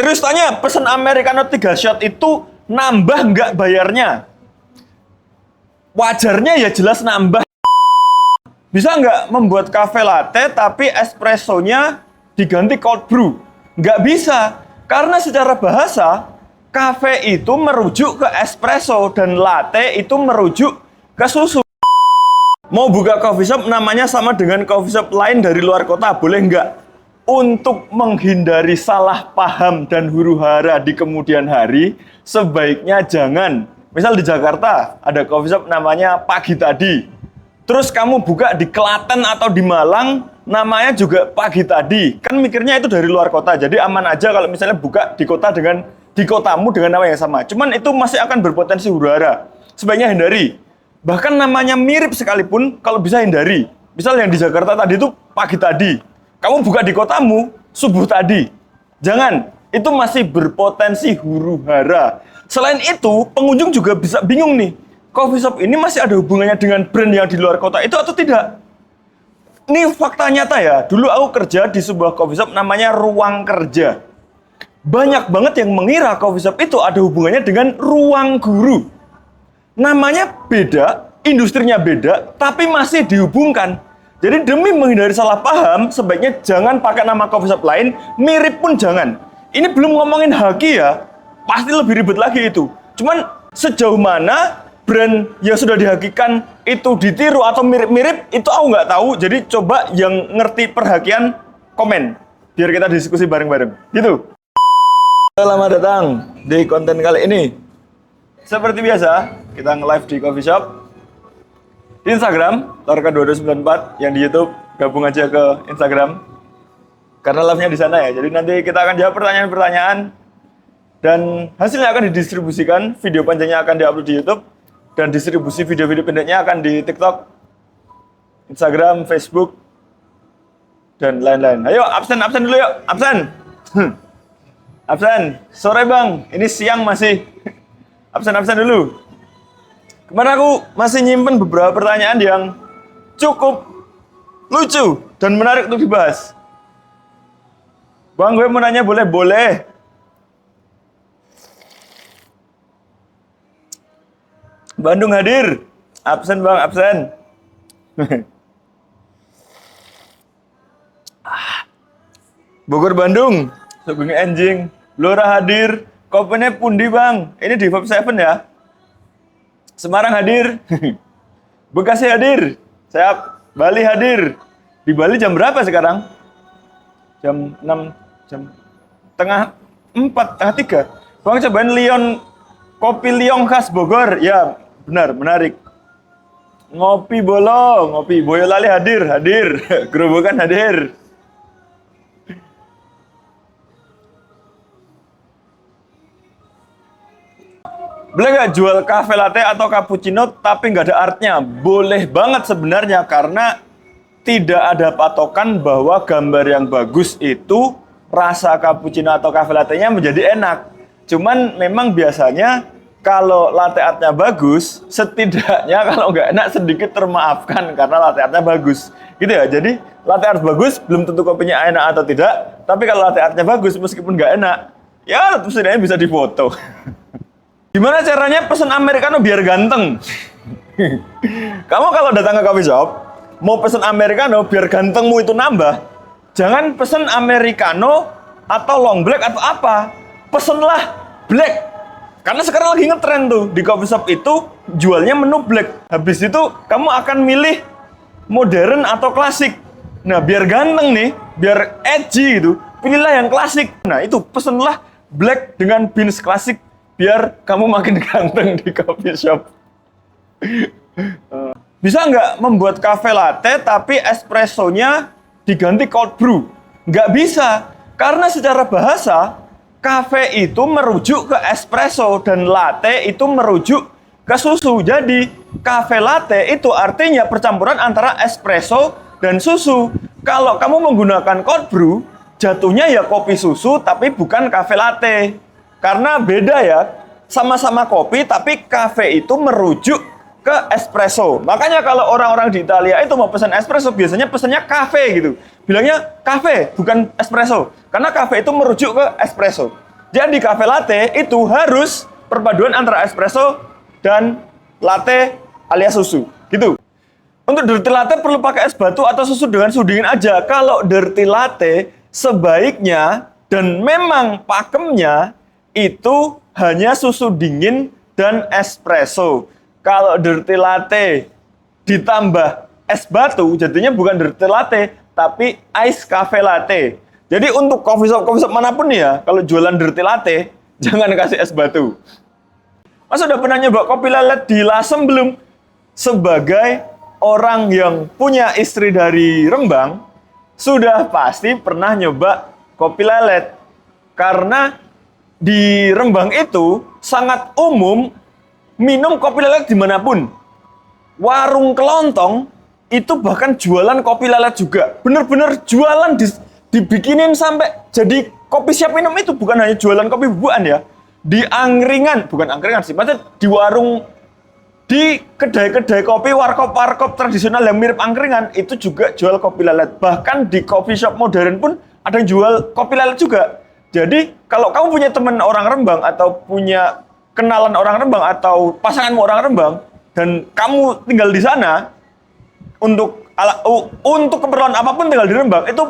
Serius tanya, pesen Americano 3 shot itu nambah nggak bayarnya? Wajarnya ya jelas nambah. Bisa nggak membuat cafe latte tapi espressonya diganti cold brew? Nggak bisa. Karena secara bahasa, cafe itu merujuk ke espresso dan latte itu merujuk ke susu. Mau buka coffee shop namanya sama dengan coffee shop lain dari luar kota, boleh nggak? Untuk menghindari salah paham dan huru-hara di kemudian hari, sebaiknya jangan. Misal di Jakarta, ada coffee shop namanya Pagi Tadi. Terus kamu buka di Klaten atau di Malang, namanya juga Pagi Tadi. Kan mikirnya itu dari luar kota, jadi aman aja kalau misalnya buka di kotamu dengan nama yang sama. Cuman itu masih akan berpotensi huru-hara. Sebaiknya hindari. Bahkan namanya mirip sekalipun, kalau bisa hindari. Misal yang di Jakarta tadi itu Pagi Tadi. Kamu buka di kotamu, Subuh Tadi. Jangan, itu masih berpotensi huru-hara. Selain itu, pengunjung juga bisa bingung nih. Coffee shop ini masih ada hubungannya dengan brand yang di luar kota itu atau tidak? Ini fakta nyata ya. Dulu aku kerja di sebuah coffee shop namanya Ruang Kerja. Banyak banget yang mengira coffee shop itu ada hubungannya dengan Ruang Guru. Namanya beda, industrinya beda, tapi masih dihubungkan. Jadi demi menghindari salah paham, sebaiknya jangan pakai nama coffee shop lain, mirip pun jangan. Ini belum ngomongin haki ya, pasti lebih ribet lagi itu. Cuman sejauh mana brand yang sudah dihakikan itu ditiru atau mirip-mirip, itu aku nggak tahu. Jadi coba yang ngerti perhakian, komen. Biar kita diskusi bareng-bareng. Gitu. Selamat datang di konten kali ini. Seperti biasa, kita nge-live di coffee shop. Di Instagram, Torka2294, yang di YouTube gabung aja ke Instagram. Karena live-nya di sana ya. Jadi nanti kita akan jawab pertanyaan-pertanyaan dan hasilnya akan didistribusikan, video panjangnya akan diupload di YouTube dan distribusi video-video pendeknya akan di TikTok, Instagram, Facebook dan lain-lain. Ayo absen dulu yuk, absen. Absen. Sore Bang, ini siang masih. Absen dulu. Kemarin aku masih nyimpen beberapa pertanyaan yang cukup lucu dan menarik untuk dibahas. Bang, gue mau nanya boleh? Boleh. Bandung hadir. Absen Bang, absen. Bogor Bandung. Sugeng Enjing. Blora hadir. Kopinya pundi Bang? Ini di Vibe 7 ya. Semarang hadir. Bekasi hadir. Siap. Bali hadir. Di Bali jam berapa sekarang? Jam 6, jam tengah 4, tengah 3. Bang cobain Lion, kopi Liong khas Bogor. Ya, benar, menarik. Ngopi Bolo, ngopi Boyolali hadir. Gerobokan hadir. Boleh nggak jual cafe latte atau cappuccino tapi nggak ada artnya? Boleh banget sebenarnya, karena tidak ada patokan bahwa gambar yang bagus itu rasa cappuccino atau cafe latte-nya menjadi enak. Cuman memang biasanya kalau latte artnya bagus, setidaknya kalau nggak enak sedikit termaafkan karena latte artnya bagus. Gitu ya, jadi latte art bagus belum tentu kopinya enak atau tidak, tapi kalau latte artnya bagus meskipun nggak enak, ya setidaknya bisa difoto. Gimana caranya pesen Americano biar ganteng? Kamu kalau datang ke coffee shop, mau pesen Americano biar gantengmu itu nambah, jangan pesen Americano atau long black atau apa. Pesenlah black. Karena sekarang lagi ngetren tuh, di coffee shop itu jualnya menu black. Habis itu kamu akan milih modern atau klasik. Nah, biar ganteng nih, biar edgy gitu, pilihlah yang klasik. Nah, itu pesenlah black dengan beans klasik, biar kamu makin ganteng di coffee shop. Bisa nggak membuat cafe latte tapi espressonya diganti cold brew? Nggak bisa, karena secara bahasa cafe itu merujuk ke espresso dan latte itu merujuk ke susu. Jadi cafe latte itu artinya percampuran antara espresso dan susu. Kalau kamu menggunakan cold brew, jatuhnya ya kopi susu tapi bukan cafe latte. Karena beda ya, sama-sama kopi tapi cafe itu merujuk ke espresso. Makanya kalau orang-orang di Italia itu mau pesan espresso, biasanya pesannya cafe gitu. Bilangnya cafe, bukan espresso. Karena cafe itu merujuk ke espresso. Jadi cafe latte itu harus perpaduan antara espresso dan latte alias susu. Gitu. Untuk dirty latte perlu pakai es batu atau susu dengan suhu dingin aja. Kalau dirty latte sebaiknya dan memang pakemnya itu hanya susu dingin dan espresso. Kalau dirty latte ditambah es batu, jadinya bukan dirty latte, tapi ice cafe latte. Jadi untuk coffee shop manapun ya, kalau jualan dirty latte, jangan kasih es batu. Mas udah pernah nyoba kopi lelet di Lasem belum? Sebagai orang yang punya istri dari Rembang, sudah pasti pernah nyoba kopi lelet. Karena di Rembang itu sangat umum minum kopi lelet dimanapun. Warung kelontong itu bahkan jualan kopi lelet juga. Bener-bener jualan dibikinin sampai jadi kopi siap minum itu bukan hanya jualan kopi bubukan ya. Di angkringan, bukan angkringan sih, maksudnya di warung, di kedai-kedai kopi, warkop-warkop tradisional yang mirip angkringan itu juga jual kopi lelet. Bahkan di coffee shop modern pun ada yang jual kopi lelet juga. Jadi kalau kamu punya teman orang Rembang atau punya kenalan orang Rembang atau pasanganmu orang Rembang dan kamu tinggal di sana untuk keperluan apapun tinggal di Rembang itu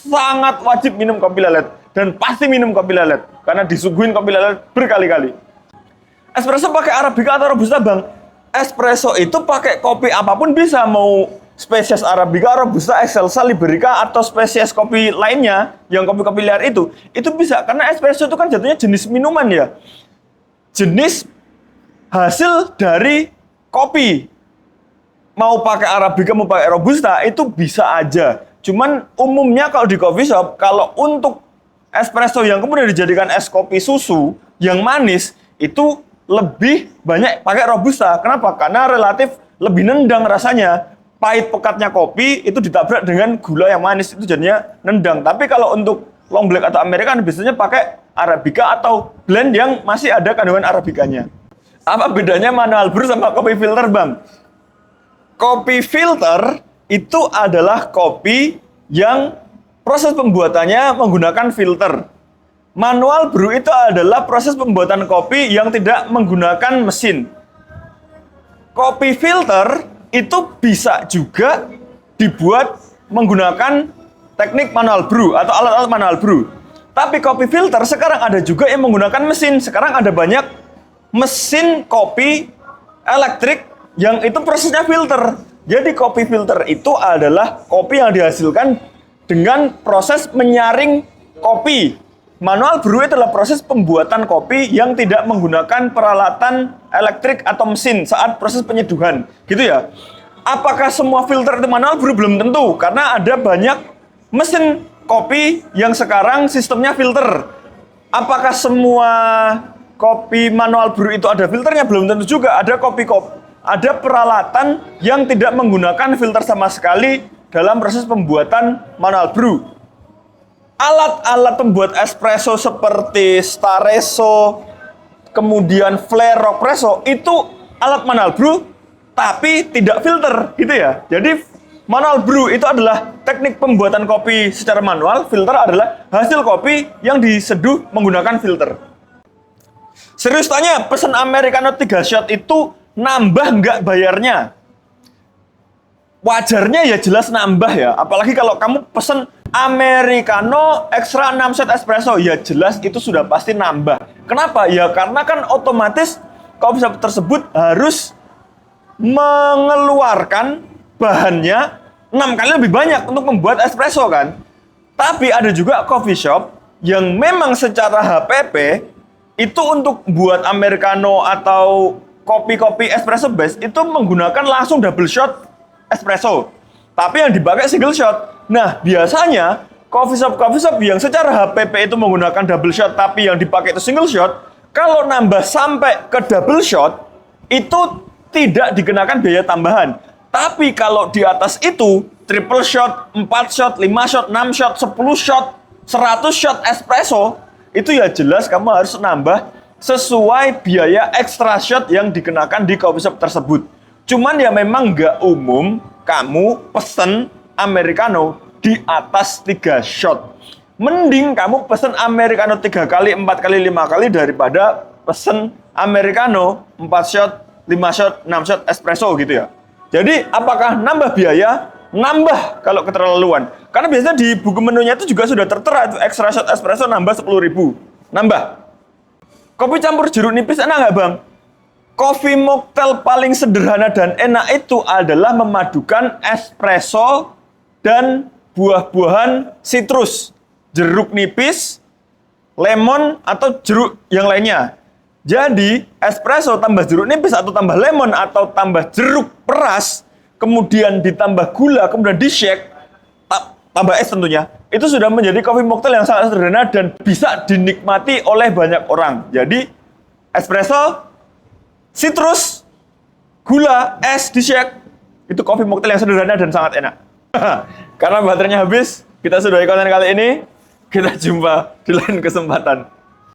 sangat wajib minum kopi lelet dan pasti minum kopi lelet karena disuguhin kopi lelet berkali-kali. Espresso pakai Arabica atau Robusta, Bang? Espresso itu pakai kopi apapun bisa, mau spesies Arabica, Robusta, Excelsa, Liberica atau spesies kopi lainnya yang kopi-kopi liar itu bisa karena espresso itu kan jatuhnya jenis minuman ya. Jenis hasil dari kopi. Mau pakai Arabica, mau pakai Robusta, itu bisa aja. Cuman umumnya kalau di coffee shop, kalau untuk espresso yang kemudian dijadikan es kopi susu yang manis, itu lebih banyak pakai Robusta. Kenapa? Karena relatif lebih nendang rasanya. Pahit pekatnya kopi itu ditabrak dengan gula yang manis, itu jadinya nendang. Tapi kalau untuk long black atau Americano biasanya pakai Arabica atau blend yang masih ada kandungan Arabicanya. Apa bedanya manual brew sama kopi filter, Bang? Kopi filter itu adalah kopi yang proses pembuatannya menggunakan filter. Manual brew itu adalah proses pembuatan kopi yang tidak menggunakan mesin. Kopi filter itu bisa juga dibuat menggunakan teknik manual brew atau alat-alat manual brew. Tapi kopi filter sekarang ada juga yang menggunakan mesin. Sekarang ada banyak mesin kopi elektrik yang itu prosesnya filter. Jadi kopi filter itu adalah kopi yang dihasilkan dengan proses menyaring kopi. Manual brew itu adalah proses pembuatan kopi yang tidak menggunakan peralatan elektrik atau mesin saat proses penyeduhan. Gitu ya. Apakah semua filter itu manual brew? Belum tentu. Karena ada banyak mesin kopi yang sekarang sistemnya filter. Apakah semua kopi manual brew itu ada filternya? Belum tentu juga. Ada peralatan yang tidak menggunakan filter sama sekali dalam proses pembuatan manual brew. Alat-alat pembuat espresso seperti Staresso, kemudian Flare Rockpresso, itu alat manual brew tapi tidak filter, gitu ya. Jadi manual brew itu adalah teknik pembuatan kopi secara manual, filter adalah hasil kopi yang diseduh menggunakan filter. Serius tanya, pesan Americano 3 shot itu nambah nggak bayarnya? Wajarnya ya jelas nambah ya. Apalagi kalau kamu pesen Americano extra 6 shot espresso, ya jelas itu sudah pasti nambah. Kenapa? Ya karena kan otomatis kopi shop tersebut harus mengeluarkan bahannya 6 kali lebih banyak untuk membuat espresso kan. Tapi ada juga coffee shop yang memang secara HPP itu untuk buat Americano atau kopi-kopi espresso base itu menggunakan langsung double shot espresso. Tapi yang dipakai single shot. Nah, biasanya coffee shop yang secara HPP itu menggunakan double shot tapi yang dipakai itu single shot, kalau nambah sampai ke double shot itu tidak dikenakan biaya tambahan. Tapi kalau di atas itu triple shot, 4 shot, 5 shot, 6 shot, 10 shot, 100 shot espresso, itu ya jelas kamu harus nambah sesuai biaya extra shot yang dikenakan di coffee shop tersebut. Cuman ya memang nggak umum kamu pesen Americano di atas 3 shot. Mending kamu pesen Americano 3 kali, 4 kali, 5 kali daripada pesen Americano 4 shot, 5 shot, 6 shot espresso gitu ya. Jadi, apakah nambah biaya? Nambah kalau keterlaluan. Karena biasanya di buku menunya itu juga sudah tertera itu extra shot espresso nambah 10.000. Nambah. Kopi campur jeruk nipis enak nggak, Bang? Kopi mocktail paling sederhana dan enak itu adalah memadukan espresso dan buah-buahan citrus. Jeruk nipis, lemon, atau jeruk yang lainnya. Jadi, espresso tambah jeruk nipis atau tambah lemon atau tambah jeruk peras, kemudian ditambah gula, kemudian di-shake, tambah es tentunya, itu sudah menjadi kopi mocktail yang sangat sederhana dan bisa dinikmati oleh banyak orang. Jadi, espresso, citrus, gula, es, di-shake, itu kopi mocktail yang sederhana dan sangat enak. Karena baterainya habis, kita sudahi konten kali ini. Kita jumpa di lain kesempatan.